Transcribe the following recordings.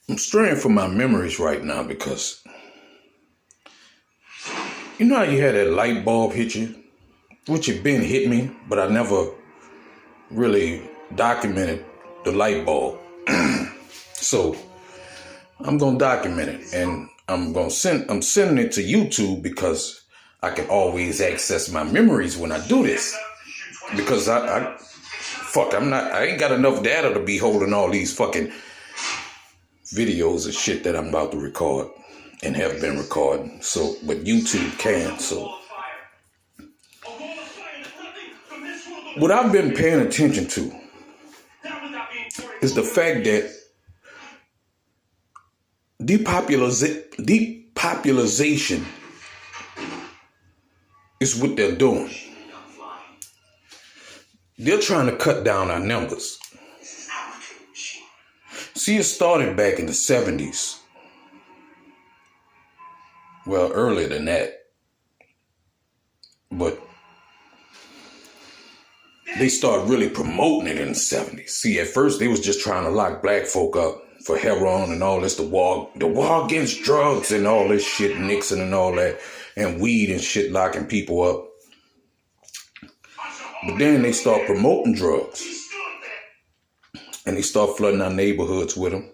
I'm straying from my memories right now because you know how you had that light bulb hit you? Which had been hit me, but I never really documented the light bulb. So I'm gonna document it, and I'm sending it to YouTube because I can always access my memories when I do this. Because I ain't got enough data to be holding all these fucking videos and shit that I'm about to record and have been recording. So, but YouTube can. So, what I've been paying attention to is the fact that depopulation is what they're doing. They're trying to cut down our numbers. See, it started back in the 70s. Well, earlier than that. But they started really promoting it in the 70s. See, at first they was just trying to lock black folk up for heroin and all this, the war against drugs and all this shit, Nixon and all that, and weed and shit locking people up. But then they start promoting drugs. And they start flooding our neighborhoods with them.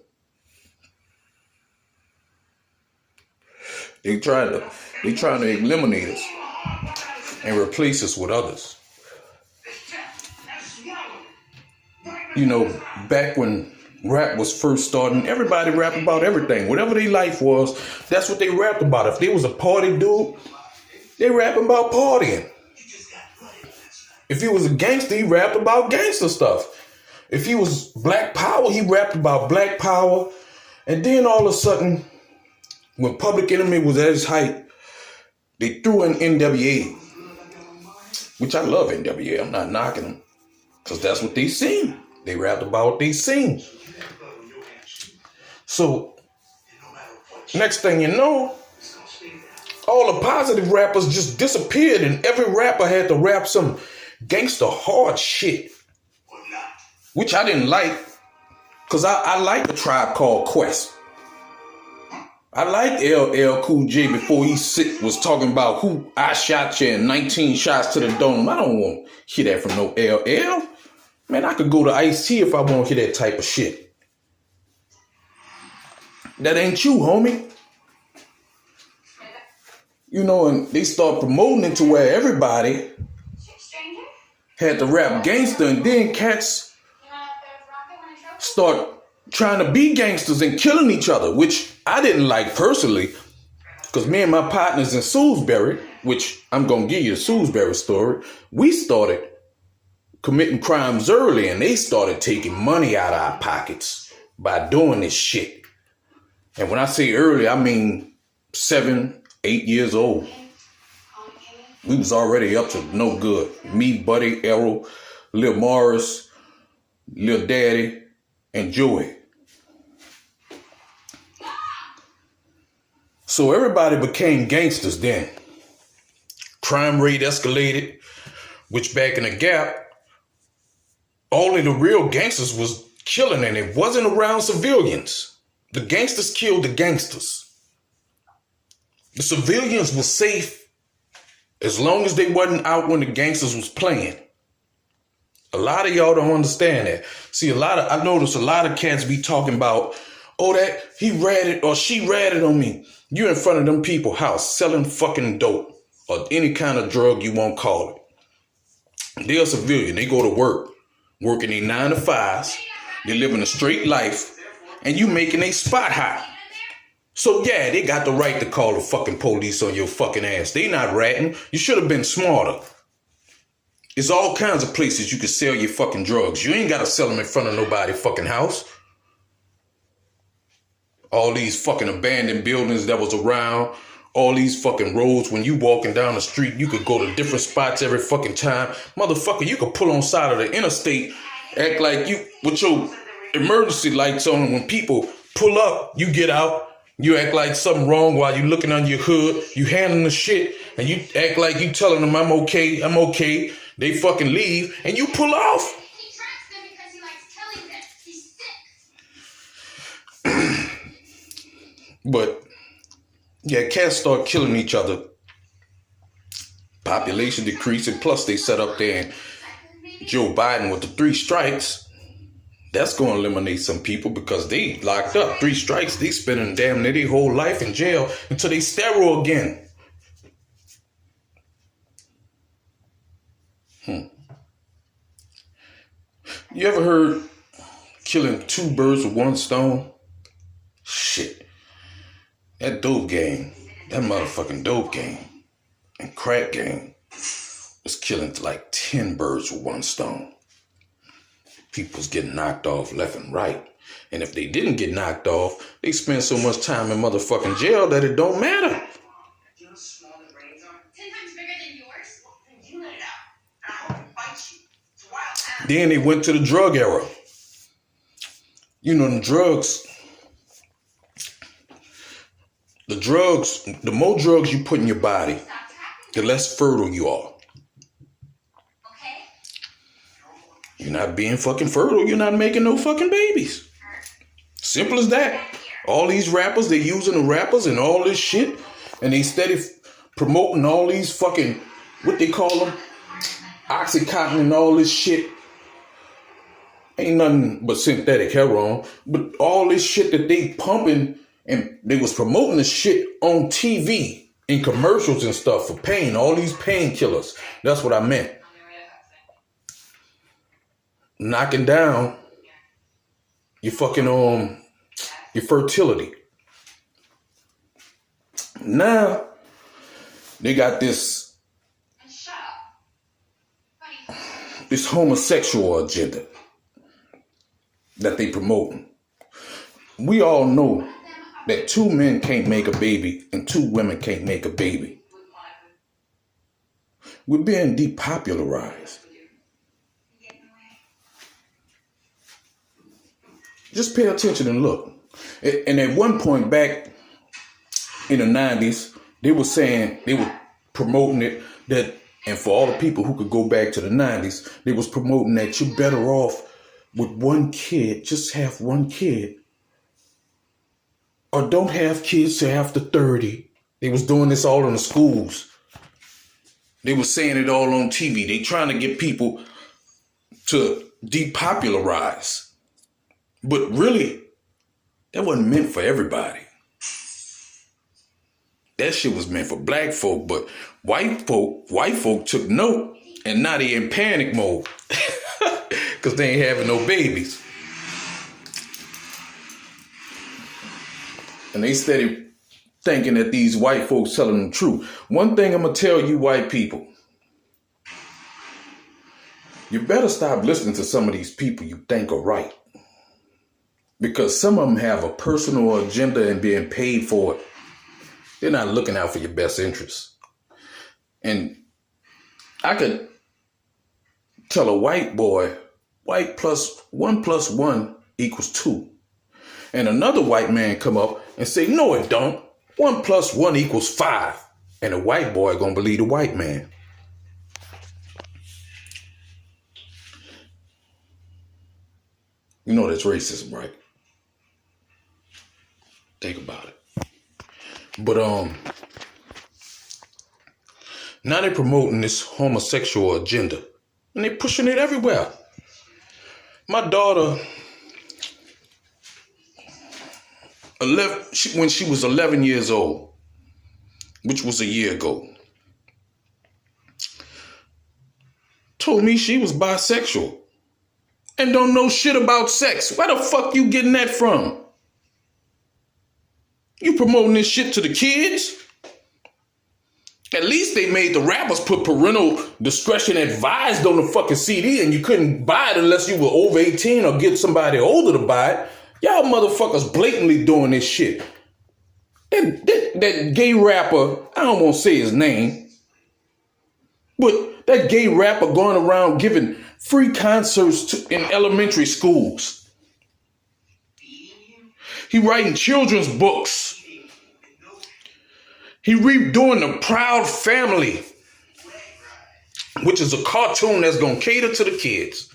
They trying to eliminate us and replace us with others. You know, back when rap was first starting, everybody rapped about everything. Whatever their life was, that's what they rapped about. If they was a party dude, they rapping about partying. If he was a gangster, he rapped about gangster stuff. If he was Black Power, he rapped about Black Power. And then all of a sudden, when Public Enemy was at its height, they threw in NWA, which I love NWA. I'm not knocking them, because that's what they seen. They rapped about what they seen. So, next thing you know, all the positive rappers just disappeared, and every rapper had to rap some gangster hard shit, which I didn't like, because I like the Tribe Called Quest. I liked LL Cool J before he was talking about who I shot you and 19 shots to the dome. I don't want to hear that from no LL. Man, I could go to Ice-T if I want to hear that type of shit. That ain't you, homie. You know, and they start promoting it to where everybody had to rap gangster, and then cats start trying to be gangsters and killing each other, which I didn't like personally, because me and my partners in Salisbury, which I'm going to give you the Salisbury story, we started committing crimes early, and they started taking money out of our pockets by doing this shit. And when I say early, I mean 7, 8 years old. We was already up to no good. Me, Buddy, Errol, Lil Morris, Lil Daddy, and Joey. So everybody became gangsters then. Crime rate escalated, which back in the Gap, only the real gangsters was killing, and it wasn't around civilians. The gangsters killed the gangsters. The civilians were safe as long as they wasn't out when the gangsters was playing. A lot of y'all don't understand that. See, I notice a lot of cats be talking about, oh, that he ratted or she ratted on me. You in front of them people's house selling fucking dope or any kind of drug you won't call it. They're a civilian. They go to work, working their 9 to 5s. They're living a straight life, and you making a spot high. So yeah, they got the right to call the fucking police on your fucking ass. They not ratting. You should have been smarter. It's all kinds of places you can sell your fucking drugs. You ain't got to sell them in front of nobody's fucking house. All these fucking abandoned buildings that was around. All these fucking roads. When you walking down the street, you could go to different spots every fucking time. Motherfucker, you could pull on side of the interstate. Act like you, with your emergency lights on. When people pull up, you get out. You act like something wrong while you looking under your hood. You handling the shit. And you act like you telling them, I'm okay, I'm okay. They fucking leave, and you pull off. He tracks them because he likes killing them. He's sick. But yeah, cats start killing each other. Population decreasing. Plus, they set up there and Joe Biden with the 3 strikes. That's going to eliminate some people because they locked up. 3 strikes. They spending damn near their whole life in jail until they sterile again. You ever heard killing 2 birds with 1 stone? Shit. That dope game, that motherfucking dope game and crack game was killing like 10 birds with 1 stone. People's getting knocked off left and right. And if they didn't get knocked off, they spend so much time in motherfucking jail that it don't matter. You know how small the brains are? 10 times bigger than yours? Well, then you let it out. And I hope it bites you. It's a wild animal. Then they went to the drug era. You know, the more drugs you put in your body, the less fertile you are. Okay? You're not being fucking fertile. You're not making no fucking babies. Simple as that. All these rappers, they're using the rappers and all this shit. And they steady promoting all these fucking, what they call them? Oxycontin and all this shit. Ain't nothing but synthetic heroin. But all this shit that they pumping, and they was promoting the shit on TV in commercials and stuff for pain. All these painkillers. That's what I meant. Knocking down your fucking your fertility. Now they got this homosexual agenda that they promoting. We all know that 2 men can't make a baby and 2 women can't make a baby. We're being depopularized. Just pay attention and look. And at one point back in the 90s, they were saying, they were promoting it that, and for all the people who could go back to the 90s, they was promoting that you're better off with 1 kid, just have 1 kid. Or don't have kids till after 30. They was doing this all in the schools. They was saying it all on TV. They trying to get people to depopularize. But really, that wasn't meant for everybody. That shit was meant for black folk, but white folk took note, and now they in panic mode. Because they ain't having no babies. And they steady thinking that these white folks telling the truth. One thing I'm going to tell you white people. You better stop listening to some of these people you think are right. Because some of them have a personal agenda and being paid for it. They're not looking out for your best interests. And I could tell a white boy, white plus 1 + 1 = 2. And another white man come up and say, no, it don't. 1 + 1 = 5. And the white boy gonna believe the white man. You know that's racism, right? Think about it. But now they're promoting this homosexual agenda. And they're pushing it everywhere. My daughter, when she was 11 years old, which was a year ago, told me she was bisexual and don't know shit about sex. Where the fuck you getting that from? You promoting this shit to the kids? At least they made the rappers put parental discretion advised on the fucking CD, and you couldn't buy it unless you were over 18 or get somebody older to buy it. Y'all motherfuckers blatantly doing this shit. That gay rapper, I don't want to say his name, but that gay rapper going around giving free concerts in elementary schools. He writing children's books. He redoing The Proud Family, which is a cartoon that's going to cater to the kids.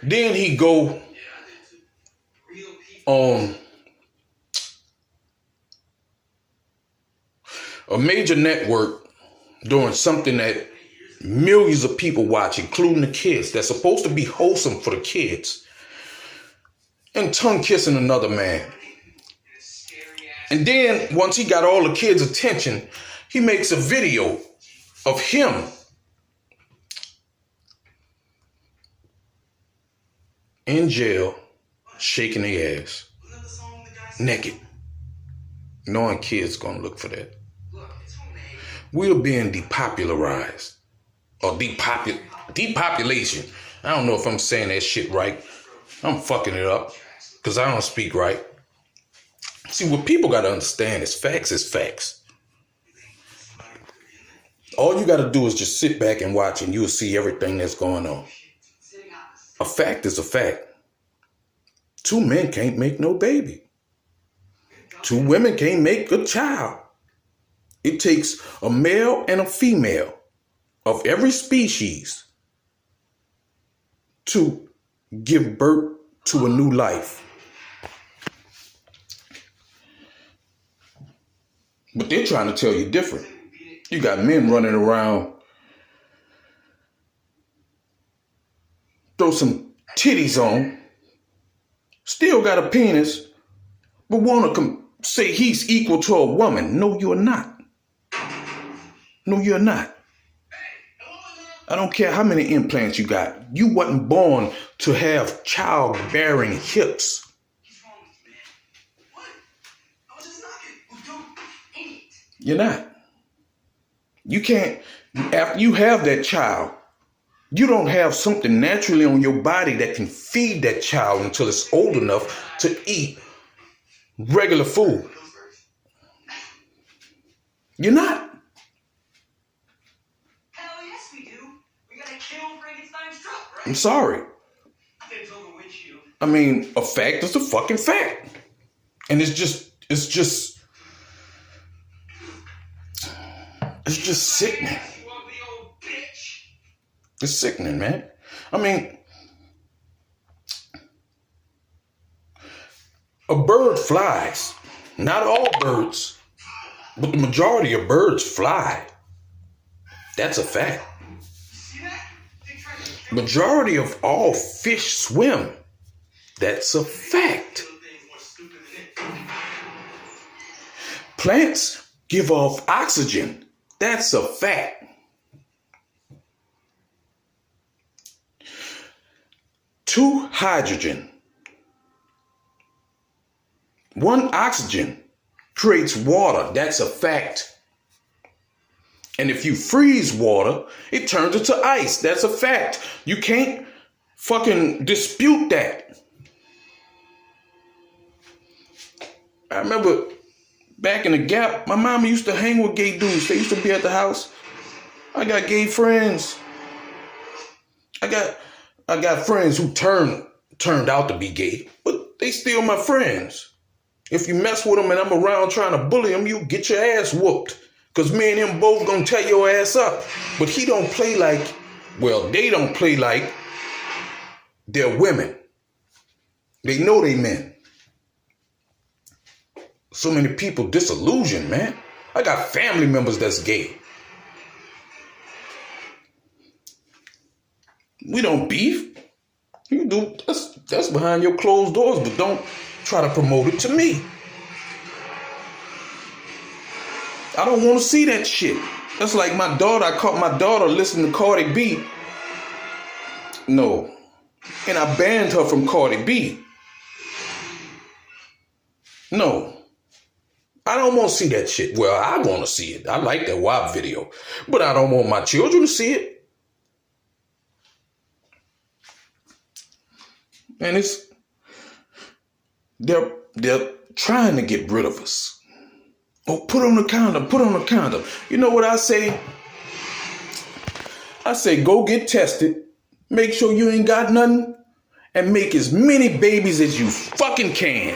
Then he go on a major network doing something that millions of people watch, including the kids, that's supposed to be wholesome for the kids, and tongue kissing another man. And then once he got all the kids' attention, he makes a video of him in jail, shaking their ass, naked, knowing kids gonna look for that. We are being depopularized, or depopulation. I don't know if I'm saying that shit right. I'm fucking it up because I don't speak right. See, what people gotta understand is facts is facts. All you gotta do is just sit back and watch, and you'll see everything that's going on. A fact is a fact. 2 men can't make no baby. 2 women can't make a child. It takes a male and a female of every species to give birth to a new life. But they're trying to tell you different. You got men running around, throw some titties on, still got a penis, but want to say he's equal to a woman. No, you're not. No, you're not. I don't care how many implants you got. You wasn't born to have childbearing hips. You're not. You can't, after you have that child, you don't have something naturally on your body that can feed that child until it's old enough to eat regular food. You're not. Hell yes we do. We gotta kill Frankenstein's truck, right? I'm sorry. I mean, a fact is a fucking fact. And it's just sickening. It's sickening, man. I mean, a bird flies. Not all birds, but the majority of birds fly. That's a fact. Majority of all fish swim. That's a fact. Plants give off oxygen. That's a fact. Two hydrogen, 1 oxygen creates water. That's a fact. And if you freeze water, it turns into ice. That's a fact. You can't fucking dispute that. I remember back in the Gap, my mama used to hang with gay dudes. They used to be at the house. I got gay friends. I got friends who turned out to be gay, but they still my friends. If you mess with them and I'm around trying to bully them, you get your ass whooped. Because me and him both gonna tear your ass up. But he don't play like, well, they don't play like they're women. They know they men. So many people disillusioned, man. I got family members that's gay. We don't beef. You do, that's behind your closed doors, but don't try to promote it to me. I don't want to see that shit. That's like my daughter. I caught my daughter listening to Cardi B. No. And I banned her from Cardi B. No. I don't want to see that shit. Well, I want to see it. I like that WAP video. But I don't want my children to see it. And they're trying to get rid of us. Oh, put on the condom, put on the condom. You know what I say? I say, go get tested. Make sure you ain't got nothing. And make as many babies as you fucking can.